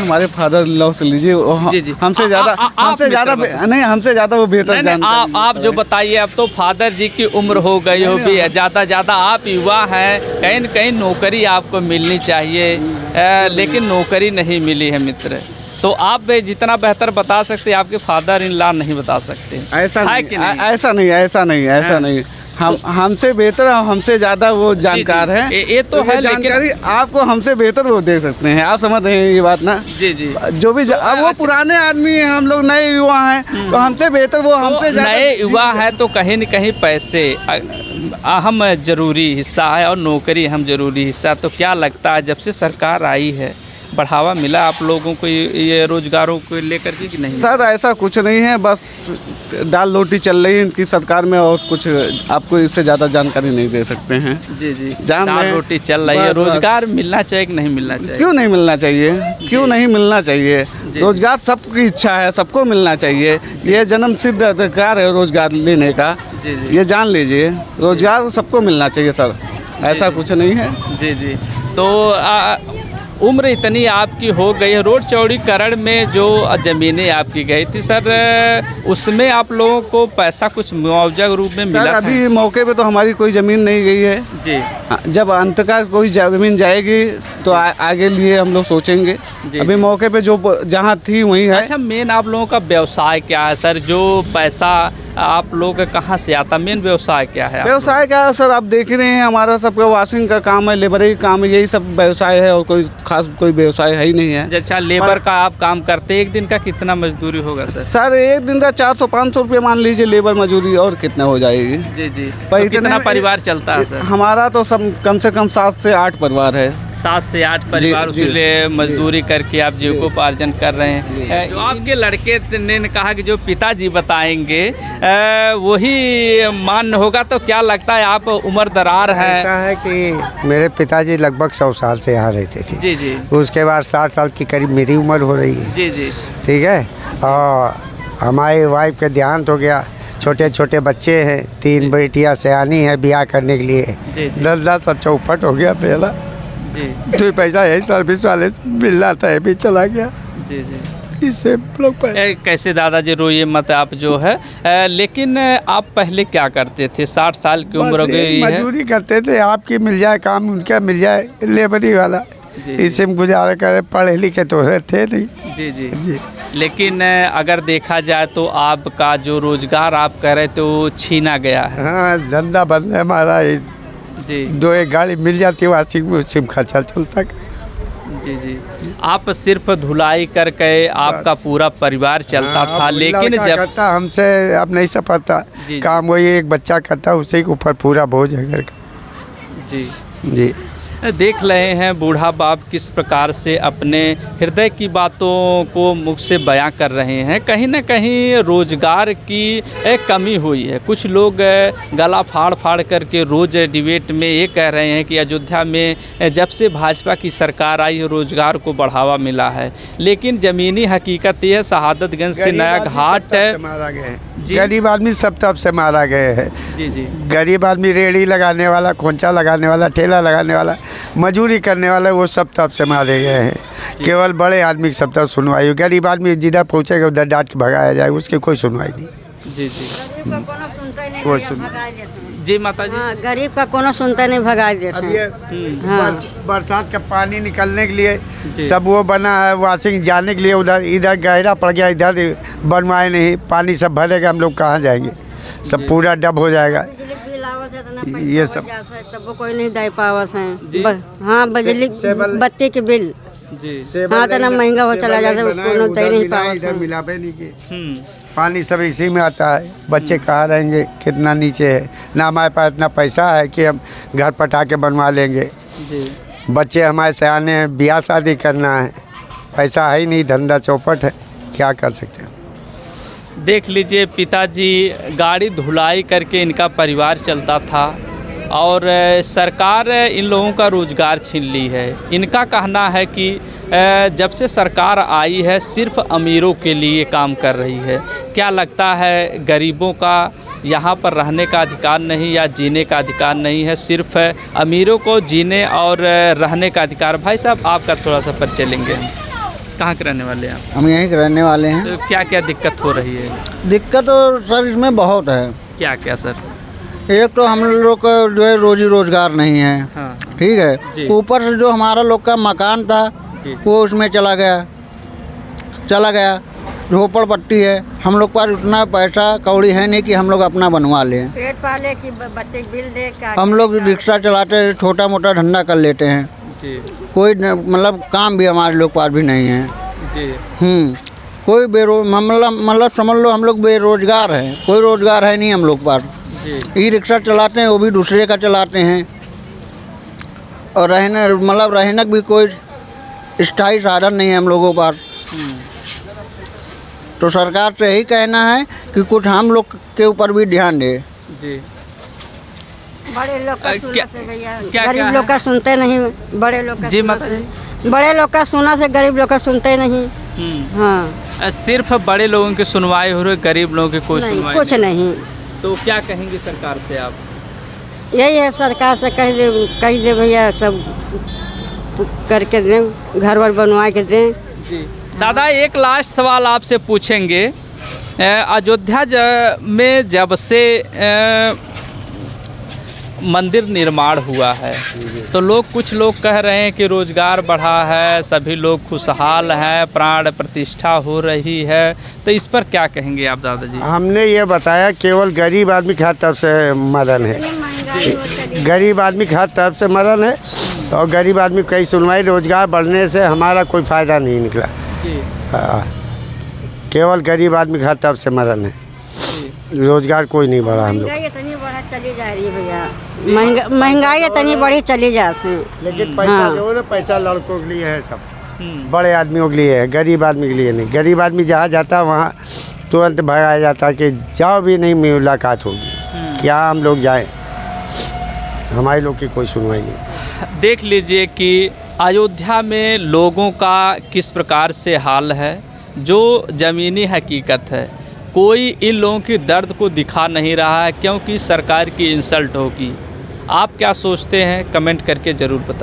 हमारे father law से लीजिए, हमसे ज़्यादा नहीं, हमसे ज़्यादा वो बेहतर जानते। आप जो बताइए, अब तो फादर जी की उम्र हो गई हो भी ज़्यादा, आप युवा हैं, कहीं न कहीं नौकरी आपको मिलनी चाहिए, लेकिन नौकरी नहीं मिली है मित्र। तो आप जितना बेहतर बता सकते हैं, आपके फादर इन लॉ नहीं बता सकते। ऐसा नहीं, हमसे बेहतर, हमसे ज़्यादा वो जानकार है। ये तो है, जानकारी आपको हमसे बेहतर वो दे सकते हैं। आप समझ रहे हैं ये बात ना? जी। जो भी अब वो पुराने आदमी हैं, हम लोग नए युवा हैं, तो हमसे बेहतर वो हमसे नए युवा है, तो कहीं न कहीं पैसे अहम जरूरी हिस्सा है और नौकरी अहम जरूरी हिस्सा। तो क्या लगता है, जब से सरकार आई है, बढ़ावा मिला आप लोगों को ये रोजगारों को लेकर के कि नहीं? सर ऐसा कुछ नहीं है, बस दाल रोटी चल रही है इनकी सरकार में, और कुछ आपको इससे ज़्यादा जानकारी नहीं दे सकते हैं। जी। दाल रोटी चल रही है, रोजगार मिलना चाहिए कि नहीं मिलना चाहिए? क्यों नहीं मिलना चाहिए, क्यों नहीं मिलना चाहिए? रोजगार सबकी इच्छा है, सबको मिलना चाहिए। ये जन्म सिद्ध अधिकार है रोजगार लेने का, ये जान लीजिए। रोजगार सबको मिलना चाहिए सर, ऐसा कुछ नहीं है। जी। तो उम्र इतनी आपकी हो गई है, रोड चौड़ीकरण में जो ज़मीनें आपकी गई थी सर, उसमें आप लोगों को पैसा कुछ मुआवजा के रूप में मिला था? अभी मौके पे तो हमारी कोई ज़मीन नहीं गई है जी। जब अंत का कोई ज़मीन जाएगी तो आगे लिए हम लोग सोचेंगे। अभी मौके पे जो जहाँ थी वहीं है। अच्छा, मेन आप लोगों का व्यवसाय क्या है सर? जो पैसा आप लोग कहाँ से आता, मेन व्यवसाय क्या है? व्यवसाय क्या है सर, आप देख रहे हैं, हमारा सबका वॉशिंग का काम है, लेबरी काम है, यही सब व्यवसाय है, और कोई खास कोई व्यवसाय है ही नहीं है। अच्छा, लेबर का आप काम करते हैं, एक दिन का कितना मजदूरी होगा सर? सर एक दिन का 400-500 रुपये मान लीजिए लेबर मजदूरी, और कितना हो जाएगी? जी। तो कितना परिवार चलता है सर? हमारा तो सब कम से कम 7 से 8 परिवार है। 7 से 8 परिवार उसीलिए मजदूरी करके आप जीविकोपार्जन कर रहे हैं। जो आपके लड़के ने कहा कि जो पिताजी बताएंगे वही मान्य होगा, तो क्या लगता है, आप उम्र दरार है? ऐसा है कि मेरे पिताजी लगभग 100 साल से यहाँ रहते थे। जी। उसके बाद 60 साल की करीब मेरी उम्र हो रही है। जी। ठीक है, और हमारी वाइफ का देहांत हो गया, छोटे बच्चे हैं, 3 बेटियाँ सयानी है ब्याह करने के लिए। 10 चौपट हो गया पहला जी। तो पैसा यही सर्विस वाले मिल रहा था, भी चला गया। जी। इससे लोग कैसे दादाजी रोइए मत, आप जो है लेकिन आप पहले क्या करते थे? 60 साल की उम्र हो गई है, मजदूरी करते थे, आपकी मिल जाए काम, उनका मिल जाए लेबरी वाला, इससे हम गुजारा करे। पढ़े लिखे तो थे नहीं। जी। लेकिन अगर देखा जाए तो आपका जो रोजगार आप कर रहे थे वो छीना गया है। हाँ, धंधा बंद है हमारा जी। 2-1 गाड़ी मिल जाती वाशिंग में, उससे खर्चा चलता। जी। आप सिर्फ धुलाई करके आपका पूरा परिवार चलता था, लेकिन जब करता हमसे अब नहीं सपरता काम, वही एक बच्चा करता, उसी के ऊपर पूरा बोझ है घर का। जी। देख रहे हैं बूढ़ा बाप किस प्रकार से अपने हृदय की बातों को मुख से बयां कर रहे हैं। कहीं ना कहीं रोजगार की कमी हुई है। कुछ लोग गला फाड़ करके रोज डिबेट में ये कह रहे हैं कि अयोध्या में जब से भाजपा की सरकार आई है रोजगार को बढ़ावा मिला है, लेकिन ज़मीनी हकीकत ये है शहादतगंज से नया घाट मारा गए, गरीब आदमी सब तब से मारा गए है। जी। गरीब आदमी रेड़ी लगाने वाला, खोंचा लगाने वाला, ठेला लगाने वाला, मजदूरी करने वाला, वो सब तब से मारे गए हैं। केवल बड़े आदमी की सब तब सुनवाई हो। गरीब आदमी जिधर पहुँचेगा उधर डांट के भगाया जाए, उसकी कोई सुनवाई नहीं। जी। वो सुन जी माता जी, हाँ, गरीब का कोनो सुनता नहीं, भगा देते। अब ये बरसात का पानी निकलने के लिए सब वो बना है, वॉशिंग जाने के लिए उधर, इधर गहरा पड़ गया, इधर बनवाए नहीं, पानी सब भरेगा, हम लोग कहाँ जाएंगे? सब पूरा डब हो जाएगा। ये सब तब कोई नहीं दे पावत है। हाँ, बिजली बत्ती के बिल हाँ तो ना महंगा हो चला जाता है, कोनो दे नहीं पावत है। मिलापे नहीं के पानी सब इसी में आता है। बच्चे कहाँ रहेंगे, कितना नीचे है ना, हमारे पास इतना पैसा है कि हम घर पटा के बनवा लेंगे। बच्चे हमारे सयाने हैं, ब्याह शादी करना है, पैसा है ही नहीं, धंधा चौपट है, क्या कर सकते हैं? देख लीजिए, पिताजी गाड़ी धुलाई करके इनका परिवार चलता था और सरकार इन लोगों का रोज़गार छीन ली है। इनका कहना है कि जब से सरकार आई है सिर्फ अमीरों के लिए काम कर रही है। क्या लगता है, गरीबों का यहाँ पर रहने का अधिकार नहीं या जीने का अधिकार नहीं है, सिर्फ अमीरों को जीने और रहने का अधिकार? भाई साहब, आपका थोड़ा सा परिचय लेंगे। कहाँ के रहने वाले हैं आप? हम यहीं के रहने वाले हैं। तो क्या क्या दिक्कत हो रही है? दिक्कत तो सर इसमें बहुत है। क्या क्या सर? एक तो हम लोग का जो है रोजी रोजगार नहीं है। हाँ ठीक जी। है, ऊपर से जो हमारा लोग का मकान था जी वो उसमें चला गया। झोपड़ पट्टी है, हम लोग पास उतना पैसा कौड़ी है नहीं कि हम लोग अपना बनवा लें। पेट पाले की बच्चे बिल दे हम लोग रिक्शा चलाते छोटा मोटा धंधा कर लेते हैं जी कोई मतलब काम भी हमारे लोग पास भी नहीं है जी। कोई मतलब समझ लो हम लोग बेरोजगार हैं, कोई रोजगार है नहीं हम लोग पास। जी ई रिक्शा चलाते हैं वो भी दूसरे का चलाते हैं, और रहने भी कोई स्थायी साधन नहीं है हम लोगों के पास। तो सरकार से यही कहना है कि कुछ हम लोग के ऊपर भी ध्यान दे। जी बड़े लोग का क्या- सुना से भैया, क्या गरीब है? लोग का सुनते नहीं। बड़े लोग का जी, सुना मतलब- से- बड़े लोग का सुना से गरीब लोग का सुनते नहीं। हाँ सिर्फ बड़े लोगों की सुनवाई हो रही, गरीब लोगों की कोई नहीं, सुनवाई कुछ नहीं। तो क्या कहेंगे सरकार से आप? यही है, सरकार से कह दे भैया, सब करके दें, घर वर बनवा के दें। जी दादा, एक लास्ट सवाल आपसे पूछेंगे। अयोध्या में जब से मंदिर निर्माण हुआ है तो कुछ लोग कह रहे हैं कि रोजगार बढ़ा है, सभी लोग खुशहाल हैं, प्राण प्रतिष्ठा हो रही है, तो इस पर क्या कहेंगे आप दादाजी? हमने ये बताया केवल गरीब आदमी की हर तरफ से मरण है, गरीब आदमी की हर तरफ से मरण है, और गरीब आदमी की कई सुनवाई, रोजगार बढ़ने से हमारा कोई फ़ायदा नहीं निकला। हाँ, केवल गरीब आदमी की हर तरफ से मरण है, रोजगार कोई नहीं बढ़ा हम लोग। महंगाई इतनी बढ़ा चली जा रही है भैया, महंगाई इतनी बढ़ी चली जाती है। लेकिन पैसा हाँ। जो है ना, पैसा लड़कों के लिए है, सब बड़े आदमियों के लिए है, गरीब आदमी के लिए नहीं। गरीब आदमी जहाँ जाता है वहाँ तुरंत भगाया जाता है कि जाओ भी नहीं मुलाकात होगी, क्या हम लोग जाएं, हमारे लोग की कोई सुनवाई नहीं। देख लीजिए कि अयोध्या में लोगों का किस प्रकार से हाल है, जो ज़मीनी हकीकत है। कोई इन लोगों की दर्द को दिखा नहीं रहा है, क्योंकि सरकार की इंसल्ट होगी। आप क्या सोचते हैं, कमेंट करके ज़रूर बताएं।